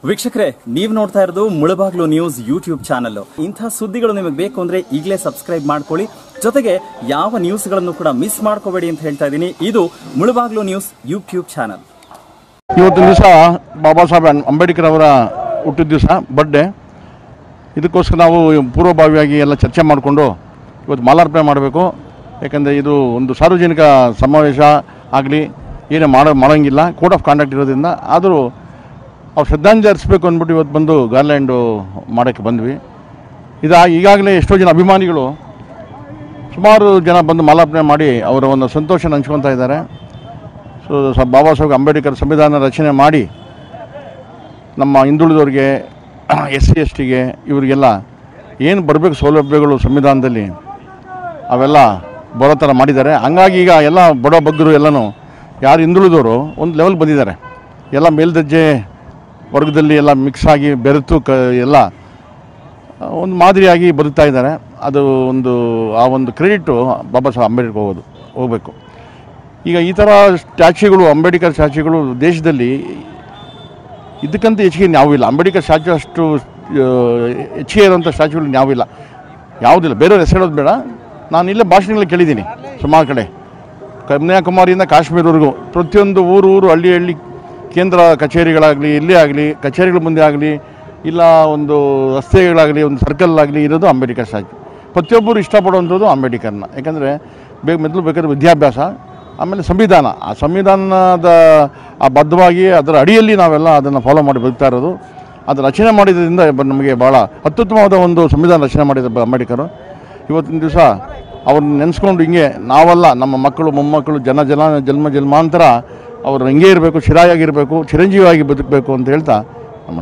ವೀಕ್ಷಕರೇ, ನೀವು ನೋಡ್ತಾ ಇರೋದು ಮುಳಬಾಗ್ಲು ನ್ಯೂಸ್ ಯೂಟ್ಯೂಬ್ ಚಾನಲ್. ಇಂಥ ಸುದ್ದಿಗಳು ನಿಮಗೆ ಬೇಕು ಅಂದ್ರೆ ಈಗಲೇ ಸಬ್ಸ್ಕ್ರೈಬ್ ಮಾಡ್ಕೊಳ್ಳಿ. ಜೊತೆಗೆ ಯಾವ ನ್ಯೂಸ್ಗಳನ್ನು ಕೂಡ ಮಿಸ್ ಮಾಡ್ಕೋಬೇಡಿ ಅಂತ ಹೇಳ್ತಾ ಇದ್ದೀನಿ. ಇದು ಮುಳಬಾಗ್ಲು ನ್ಯೂಸ್ ಯೂಟ್ಯೂಬ್ ಚಾನಲ್. ಇವತ್ತಿನ ದಿವಸ ಬಾಬಾ ಸಾಹೇಬ್ ಅಂಬೇಡ್ಕರ್ ಅವರ ಹುಟ್ಟಿದ ದಿವಸ, ಬರ್ಡೇ. ಇದಕ್ಕೋಸ್ಕರ ನಾವು ಪೂರ್ವಭಾವಿಯಾಗಿ ಎಲ್ಲ ಚರ್ಚೆ ಮಾಡಿಕೊಂಡು ಇವತ್ತು ಮಾಲಾರ್ಪಣೆ ಮಾಡಬೇಕು. ಯಾಕಂದರೆ ಇದು ಒಂದು ಸಾರ್ವಜನಿಕ ಸಮಾವೇಶ ಆಗಲಿ ಏನೇ ಮಾಡೋಂಗಿಲ್ಲ, ಕೋಡ್ ಆಫ್ ಕಾಂಡಕ್ಟ್ ಇರೋದ್ರಿಂದ. ಆದರೂ ಅವ್ರು ಶ್ರದ್ಧಾಂಜಲಿ ಅರ್ಪಿಸಬೇಕು ಅಂದ್ಬಿಟ್ಟು ಇವತ್ತು ಬಂದು ಗಾರ್ಲ್ಯಾಂಡು ಮಾಡೋಕ್ಕೆ ಬಂದ್ವಿ. ಈಗಾಗಲೇ ಎಷ್ಟೋ ಜನ ಅಭಿಮಾನಿಗಳು, ಸುಮಾರು ಜನ ಬಂದು ಮಾಲಾರ್ಪಣೆ ಮಾಡಿ ಅವರ ಒಂದು ಸಂತೋಷ ಹಂಚ್ಕೊತಾ ಇದ್ದಾರೆ. ಬಾಬಾ ಸಾಹೇಬ್ ಅಂಬೇಡ್ಕರ್ ಸಂವಿಧಾನ ರಚನೆ ಮಾಡಿ ನಮ್ಮ ಹಿಂದುಳಿದವ್ರಿಗೆ, SC STಗೆ ಇವರಿಗೆಲ್ಲ ಏನು ಬರಬೇಕು ಸೌಲಭ್ಯಗಳು ಸಂವಿಧಾನದಲ್ಲಿ ಅವೆಲ್ಲ ಬರೋ ಥರ ಮಾಡಿದ್ದಾರೆ. ಹಂಗಾಗಿ ಈಗ ಎಲ್ಲ ಬಡ ಬಗ್ಗರು ಎಲ್ಲನೂ ಯಾರು ಹಿಂದುಳಿದವರು ಒಂದು ಲೆವೆಲ್ ಬಂದಿದ್ದಾರೆ. ಎಲ್ಲ ಮೇಲ್ದರ್ಜೆ ವರ್ಗದಲ್ಲಿ ಎಲ್ಲ ಮಿಕ್ಸ್ ಆಗಿ ಬೆರೆತು ಎಲ್ಲ ಒಂದು ಮಾದರಿಯಾಗಿ ಬದುಕ್ತಾ ಇದ್ದಾರೆ. ಅದು ಆ ಒಂದು ಕ್ರೆಡಿಟು ಬಾಬಾ ಸಾಹೇಬ್ ಅಂಬೇಡ್ಕರ್ ಹೋಗಬೇಕು. ಈಗ ಈ ಥರ ಸ್ಟ್ಯಾಚ್ಯೂಗಳು, ಅಂಬೇಡ್ಕರ್ ಸ್ಟ್ಯಾಚ್ಯೂಗಳು ದೇಶದಲ್ಲಿ ಇದಕ್ಕಂತ ಹೆಚ್ಚಿಗೆ ಯಾವಿಲ್ಲ. ಅಂಬೇಡ್ಕರ್ ಸ್ಟ್ಯಾಚ್ಯೂ ಅಷ್ಟು ಹೆಚ್ಚಿಗೆ ಇರೋಂಥ ಸ್ಟ್ಯಾಚ್ಯೂಗಳು ಯಾವಿಲ್ಲ, ಯಾವುದಿಲ್ಲ. ಬೇರೆಯವ್ರ ಹೆಸರು ಹೇಳೋದು ಬೇಡ. ನಾನು ಇಲ್ಲೇ ಭಾಷಣಗಳಲ್ಲಿ ಕೇಳಿದ್ದೀನಿ ಸುಮಾರು ಕಡೆ, ಕನ್ಯಾಕುಮಾರಿಯಿಂದ ಕಾಶ್ಮೀರವರೆಗೂ ಪ್ರತಿಯೊಂದು ಊರು ಹಳ್ಳಿ ಕೇಂದ್ರ ಕಚೇರಿಗಳಾಗಲಿ, ಇಲ್ಲೇ ಆಗಲಿ, ಕಚೇರಿಗಳ ಮುಂದೆ ಆಗಲಿ, ಇಲ್ಲ ಒಂದು ರಸ್ತೆಗಳಾಗಲಿ, ಒಂದು ಸರ್ಕಲ್ಲಾಗಲಿ ಇರೋದು ಅಂಬೇಡ್ಕರ್ ಸ್ಟ್ಯಾಚ್ಯೂ. ಪ್ರತಿಯೊಬ್ಬರು ಇಷ್ಟಪಡುವಂಥದ್ದು ಅಂಬೇಡ್ಕರ್ನ. ಯಾಕಂದರೆ ಮೊದಲು ಬೇಕಾದ್ರೆ ವಿದ್ಯಾಭ್ಯಾಸ, ಆಮೇಲೆ ಸಂವಿಧಾನ. ಆ ಸಂವಿಧಾನದ ಬದ್ಧವಾಗಿ ಅದರ ಅಡಿಯಲ್ಲಿ ನಾವೆಲ್ಲ ಅದನ್ನು ಫಾಲೋ ಮಾಡಿ ಬದುಕ್ತಾ ಇರೋದು. ಅದು ರಚನೆ ಮಾಡಿದ್ರಿಂದ ನಮಗೆ ಭಾಳ ಅತ್ಯುತ್ತಮವಾದ ಒಂದು ಸಂವಿಧಾನ ರಚನೆ ಮಾಡಿದ ಅಂಬೇಡ್ಕರ್. ಇವತ್ತಿನ ದಿವಸ ಅವ್ರನ್ನ ನೆನೆಸ್ಕೊಂಡು ಹಿಂಗೆ ನಾವೆಲ್ಲ ನಮ್ಮ ಮಕ್ಕಳು ಮೊಮ್ಮಕ್ಕಳು ಜನ್ಮಾಂತರ ಅವರು ಹಿಂಗೆ ಇರಬೇಕು, ಚಿರಾಯಾಗಿರಬೇಕು, ಚಿರಂಜೀವಿಯಾಗಿ ಬದುಕಬೇಕು ಅಂತ ಹೇಳ್ತಾ ನಮ್ಮ